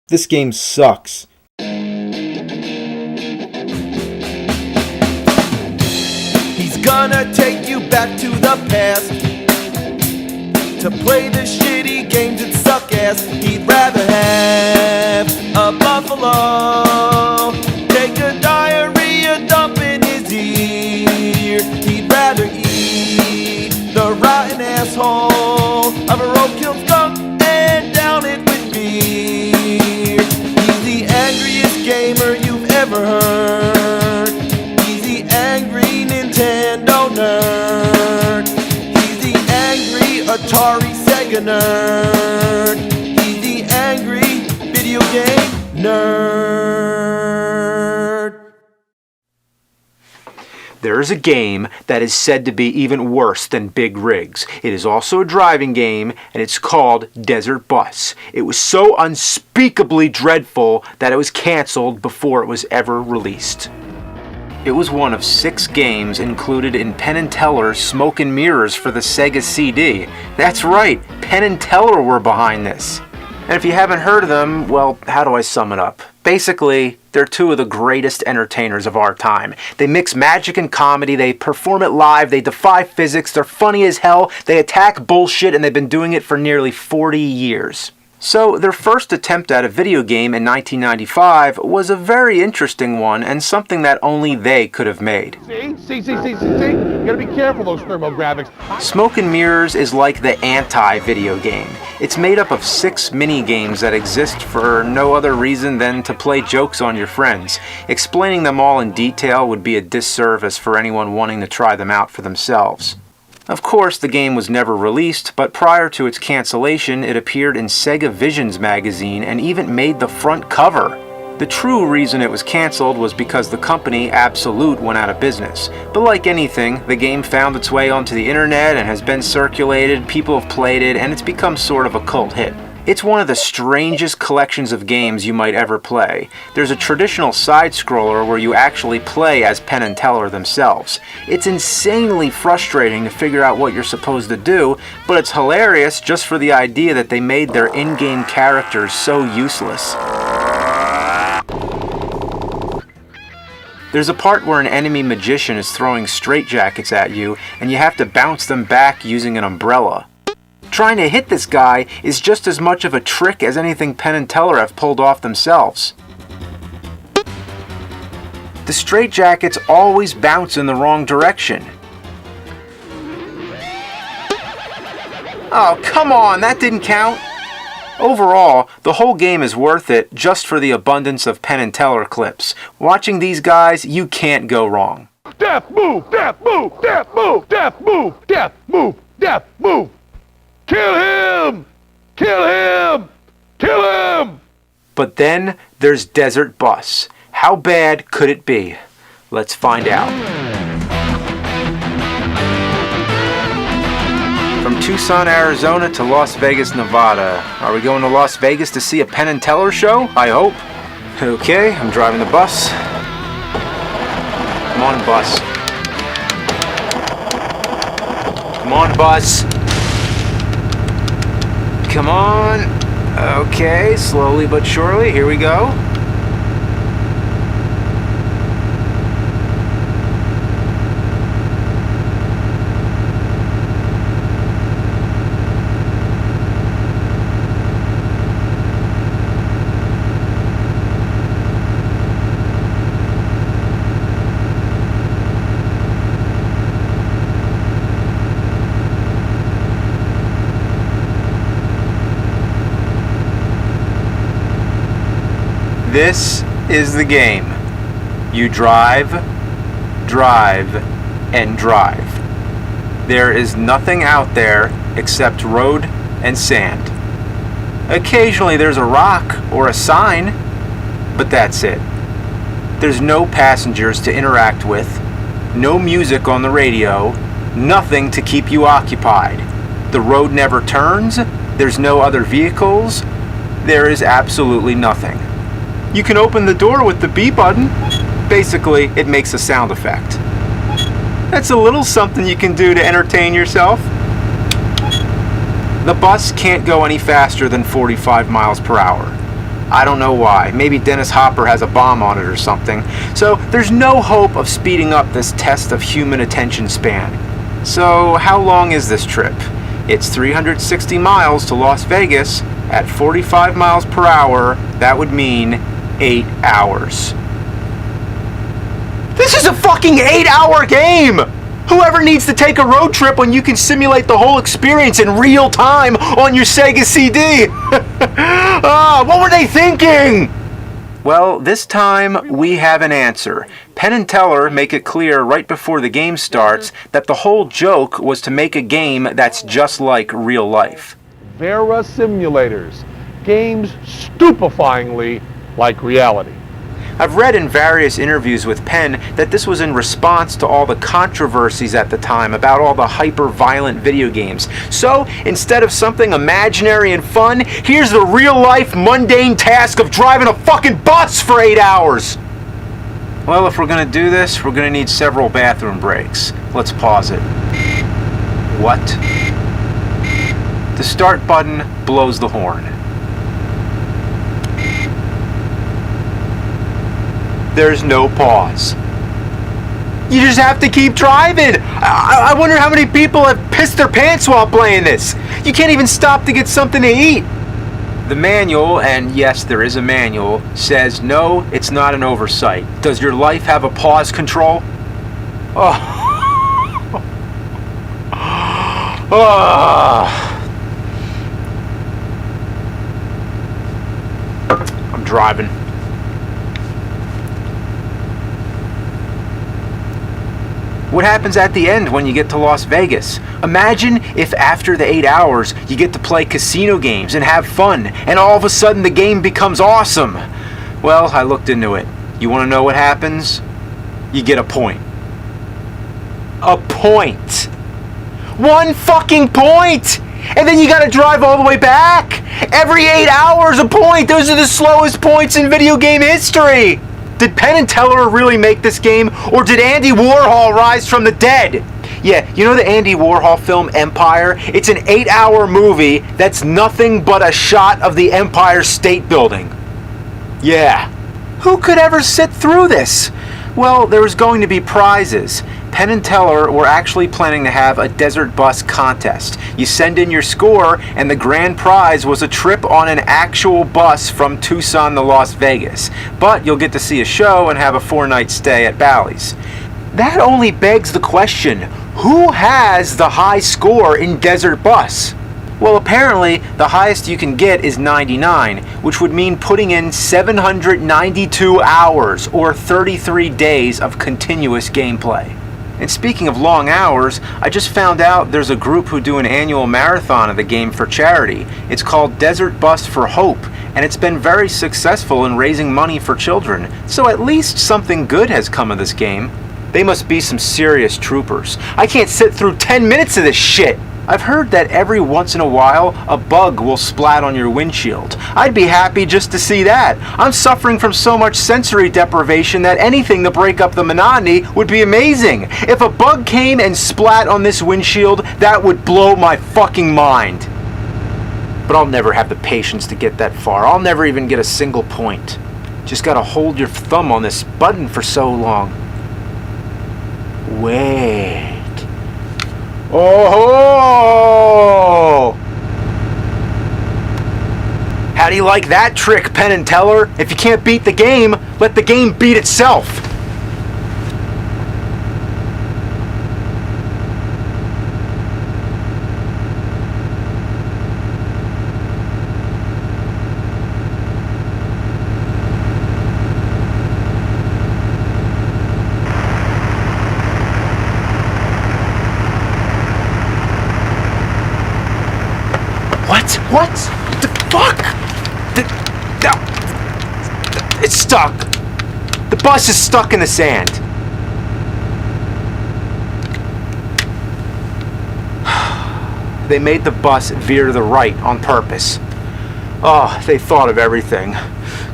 This game sucks. He's gonna take you back to the past to play the shitty games that suck ass. He'd rather have a buffalo take a diarrhea dump in his ear. He'd rather eat the rotten asshole of a roadkill skunk and down it with beer. He's the angriest gamer you've ever heard. He's the angry Nintendo nerd. He's the angry Atari Sega nerd. He's the angry video game nerd. There is a game that is said to be even worse than Big Rigs. It is also a driving game, and it's called Desert Bus. It was so unspeakably dreadful that it was canceled before it was ever released. It was one of 6 games included in Penn and Teller's Smoke and Mirrors for the Sega CD. That's right, Penn and Teller were behind this. And if you haven't heard of them, well, how do I sum it up? Basically, they're 2 of the greatest entertainers of our time. They mix magic and comedy, they perform it live, they defy physics, they're funny as hell, they attack bullshit, and they've been doing it for nearly 40 years. So their first attempt at a video game in 1995 was a very interesting one and something that only they could have made. See? You gotta be careful, those thermographics. Smoke and Mirrors is like the anti-video game. It's made up of 6 mini-games that exist for no other reason than to play jokes on your friends. Explaining them all in detail would be a disservice for anyone wanting to try them out for themselves. Of course, the game was never released, but prior to its cancellation, it appeared in Sega Visions magazine and even made the front cover. The true reason it was cancelled was because the company, Absolute, went out of business. But like anything, the game found its way onto the internet and has been circulated, people have played it, and it's become sort of a cult hit. It's one of the strangest collections of games you might ever play. There's a traditional side-scroller where you actually play as Penn and Teller themselves. It's insanely frustrating to figure out what you're supposed to do, but it's hilarious just for the idea that they made their in-game characters so useless. There's a part where an enemy magician is throwing straitjackets at you, and you have to bounce them back using an umbrella. Trying to hit this guy is just as much of a trick as anything Penn and Teller have pulled off themselves. The straitjackets always bounce in the wrong direction. Oh, come on, that didn't count. Overall, the whole game is worth it just for the abundance of Penn and Teller clips. Watching these guys, you can't go wrong. Death move, death move, death move, death move, death move, death move. Kill him! Kill him! Kill him! But then there's Desert Bus. How bad could it be? Let's find out. From Tucson, Arizona to Las Vegas, Nevada. Are we going to Las Vegas to see a Penn and Teller show? I hope. Okay, I'm driving the bus. Come on, bus. Come on, bus. Come on. Okay, slowly but surely, here we go. This is the game. You drive, drive, and drive. There is nothing out there except road and sand. Occasionally there's a rock or a sign, but that's it. There's no passengers to interact with, no music on the radio, nothing to keep you occupied. The road never turns, there's no other vehicles, there is absolutely nothing. You can open the door with the B button. Basically, it makes a sound effect. That's a little something you can do to entertain yourself. The bus can't go any faster than 45 miles per hour. I don't know why. Maybe Dennis Hopper has a bomb on it or something. So there's no hope of speeding up this test of human attention span. So how long is this trip? It's 360 miles to Las Vegas. At 45 miles per hour, that would mean 8 hours. This is a fucking 8-hour game! Whoever needs to take a road trip when you can simulate the whole experience in real time on your Sega CD? What were they thinking? Well, this time we have an answer. Penn and Teller make it clear right before the game starts that the whole joke was to make a game that's just like real life. Vera simulators. Games stupefyingly like reality. I've read in various interviews with Penn that this was in response to all the controversies at the time about all the hyper-violent video games. So, instead of something imaginary and fun, here's the real-life mundane task of driving a fucking bus for 8 hours! Well, if we're gonna do this, we're gonna need several bathroom breaks. Let's pause it. What? The start button blows the horn. There's no pause. You just have to keep driving. I wonder how many people have pissed their pants while playing this. You can't even stop to get something to eat. The manual, and yes, there is a manual, says no, it's not an oversight. Does your life have a pause control? Oh. I'm driving. What happens at the end when you get to Las Vegas? Imagine if after the 8 hours you get to play casino games and have fun, and all of a sudden the game becomes awesome. Well, I looked into it. You want to know what happens? You get a point. A point. 1 fucking point! And then you gotta drive all the way back! Every 8 hours a point! Those are the slowest points in video game history! Did Penn and Teller really make this game, or did Andy Warhol rise from the dead? Yeah, you know the Andy Warhol film Empire? It's an 8-hour movie that's nothing but a shot of the Empire State Building. Yeah. Who could ever sit through this? Well, there was going to be prizes. Penn and Teller were actually planning to have a desert bus contest. You send in your score, and the grand prize was a trip on an actual bus from Tucson to Las Vegas. But you'll get to see a show and have a 4-night stay at Bally's. That only begs the question, who has the high score in Desert Bus? Well, apparently, the highest you can get is 99, which would mean putting in 792 hours, or 33 days of continuous gameplay. And speaking of long hours, I just found out there's a group who do an annual marathon of the game for charity. It's called Desert Bus for Hope, and it's been very successful in raising money for children. So at least something good has come of this game. They must be some serious troopers. I can't sit through 10 minutes of this shit! I've heard that every once in a while, a bug will splat on your windshield. I'd be happy just to see that. I'm suffering from so much sensory deprivation that anything to break up the monotony would be amazing. If a bug came and splat on this windshield, that would blow my fucking mind. But I'll never have the patience to get that far. I'll never even get a single point. Just gotta hold your thumb on this button for so long. Wait. Oh! How do you like that trick, Penn and Teller? If you can't beat the game, let the game beat itself. What? The fuck? It's stuck. The bus is stuck in the sand. They made the bus veer to the right on purpose. Oh, they thought of everything.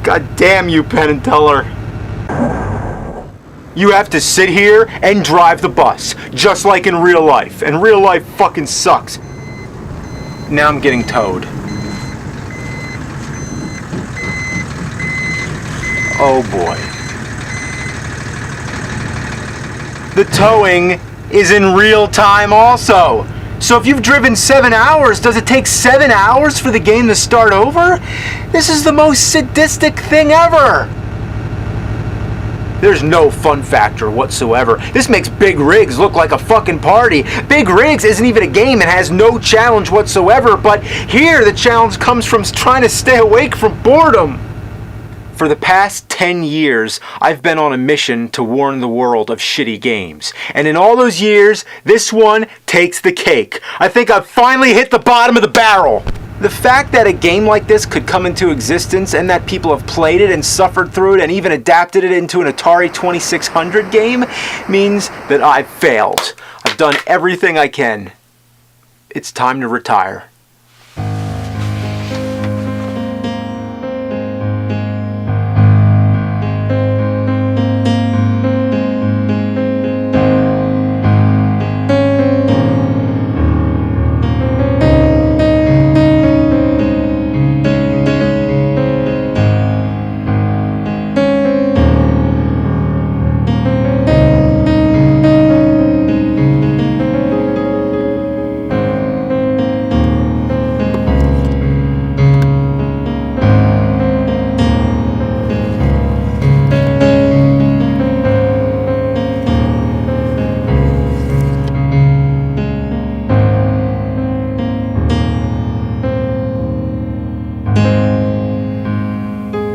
God damn you, Penn and Teller. You have to sit here and drive the bus, just like in real life. And real life fucking sucks. Now I'm getting towed. Oh boy. The towing is in real time also. So if you've driven 7 hours, does it take 7 hours for the game to start over? This is the most sadistic thing ever. There's no fun factor whatsoever. This makes Big Rigs look like a fucking party. Big Rigs isn't even a game and has no challenge whatsoever, but here the challenge comes from trying to stay awake from boredom. For the past 10 years, I've been on a mission to warn the world of shitty games. And in all those years, this one takes the cake. I think I've finally hit the bottom of the barrel. The fact that a game like this could come into existence and that people have played it and suffered through it and even adapted it into an Atari 2600 game means that I've failed. I've done everything I can. It's time to retire.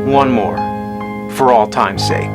One more, for all time's sake.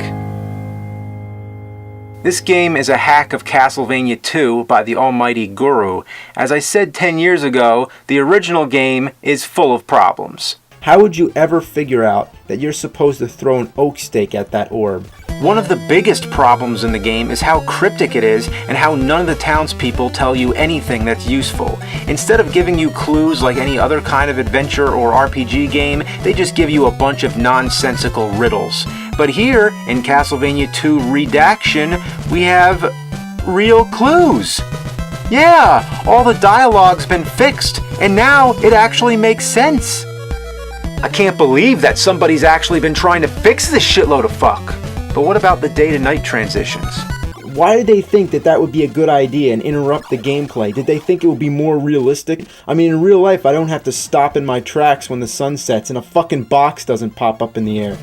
This game is a hack of Castlevania II by the almighty Guru. As I said 10 years ago, the original game is full of problems. How would you ever figure out that you're supposed to throw an oak stake at that orb? One of the biggest problems in the game is how cryptic it is and how none of the townspeople tell you anything that's useful. Instead of giving you clues like any other kind of adventure or RPG game, they just give you a bunch of nonsensical riddles. But here, in Castlevania II Redaction, we have real clues. Yeah, all the dialogue's been fixed, and now it actually makes sense. I can't believe that somebody's actually been trying to fix this shitload of fuck. But what about the day-to-night transitions? Why did they think that that would be a good idea and interrupt the gameplay? Did they think it would be more realistic? I mean, in real life, I don't have to stop in my tracks when the sun sets and a fucking box doesn't pop up in the air.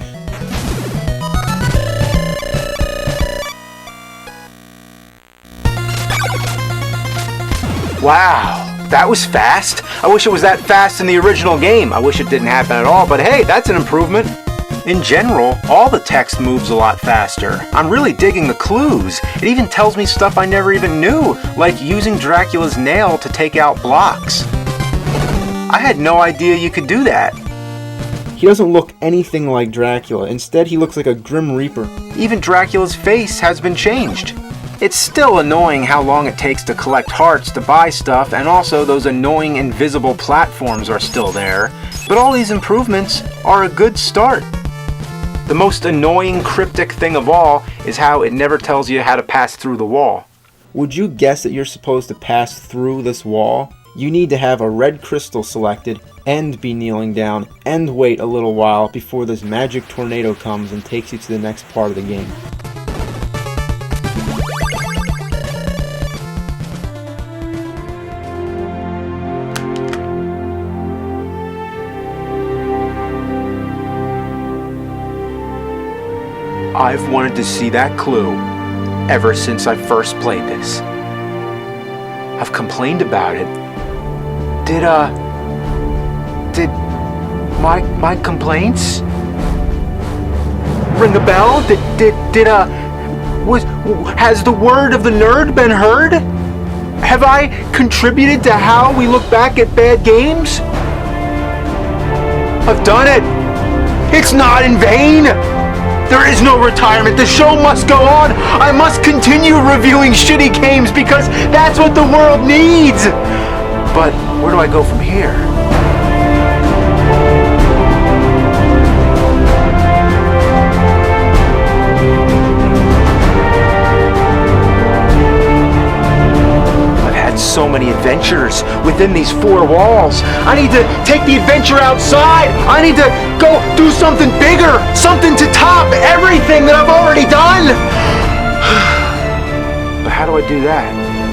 Wow, that was fast. I wish it was that fast in the original game. I wish it didn't happen at all, but hey, that's an improvement. In general, all the text moves a lot faster. I'm really digging the clues. It even tells me stuff I never even knew, like using Dracula's nail to take out blocks. I had no idea you could do that. He doesn't look anything like Dracula. Instead, he looks like a Grim Reaper. Even Dracula's face has been changed. It's still annoying how long it takes to collect hearts to buy stuff, and also those annoying invisible platforms are still there. But all these improvements are a good start. The most annoying cryptic thing of all is how it never tells you how to pass through the wall. Would you guess that you're supposed to pass through this wall? You need to have a red crystal selected and be kneeling down and wait a little while before this magic tornado comes and takes you to the next part of the game. I've wanted to see that clue ever since I first played this. I've complained about it. Did my complaints ring a bell? Has the word of the nerd been heard? Have I contributed to how we look back at bad games? I've done it. It's not in vain. There is no retirement. The show must go on. I must continue reviewing shitty games because that's what the world needs. But where do I go from here? I've had so many adventures within these four walls. I need to take the adventure outside. I need to go do something bigger, something to top everything that I've already done. But how do I do that?